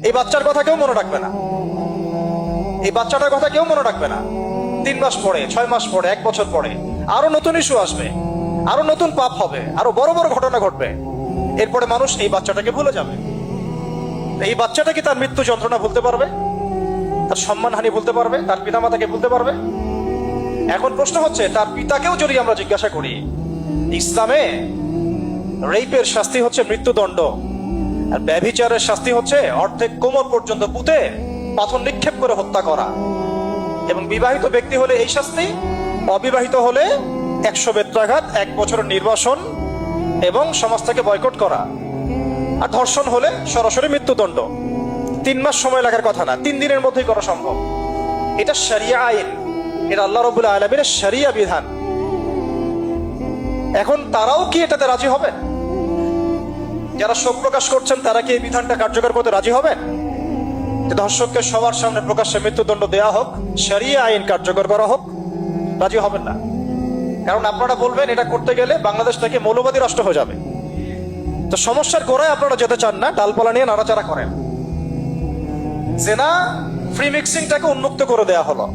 এই বাচ্চার কথা কেউ মনে রাখবে না, এই বাচ্চাটার কথা কেউ মনে রাখবে না। 3 মাস পরে, 6 মাস পরে, 1 বছর পরে আরো নতুন ইস্যু আসবে, আরো নতুন পাপ হবে, আরো বড় বড় ঘটনা ঘটবে। এরপরে মানুষ এই বাচ্চাটাকে ভুলে যাবে। এই বাচ্চাটা কি তার মৃত্যু যন্ত্রণা ভুলতে পারবে? তার সম্মানহানি ভুলতে পারবে? তার পিতামাতাকে ভুলতে পারবে? এখন প্রশ্ন হচ্ছে, তার পিতাকেও যদি আমরা জিজ্ঞাসা করি, ইসলামে রেপের শাস্তি হচ্ছে মৃত্যুদণ্ড, আর ব্যভিচারের শাস্তি হচ্ছে অর্ধেক কোমর পর্যন্ত পুঁতে পাথর নিক্ষেপ করে হত্যা করা। এবং বিবাহিত ব্যক্তি হলে এই শাস্তি, অবিবাহিত হলে 100 বেত্রাঘাত, 1 বছরের নির্বাসন এবং সমাজ থেকে বয়কট করা। আর ধর্ষণ হলে সরাসরি মৃত্যুদণ্ড। 3 মাস সময় লাগার কথা না, 3 দিনের মধ্যেই করা সম্ভব। এটা শরিয়া আইন, এটা আল্লাহ রাব্বুল আলামিনের শরিয়া বিধান। এখন তারাও কি এটাতে রাজি হবেন? যারা শোক প্রকাশ করছেন তারা কি এই বিধানটা কার্যকর করতে রাজি হবেন? যে ধর্ষককে সবার সামনে প্রকাশ্যে মৃত্যুদণ্ড দেয়া হোক, শরিয়া আইন কার্যকর করা হোক? রাজি হবেন না। কারণ আপনারা বলবেন এটা করতে গেলে বাংলাদেশ থেকে মৌলবাদী রাষ্ট্র হয়ে যাবে। তো সমস্যার গোড়ায় আপনারা যেতে চান না, ডালপালা নিয়ে নাড়াচাড়া করেন। জেনা ফ্রি মিক্সিংটাকে উন্মুক্ত করে দেয়া হলো।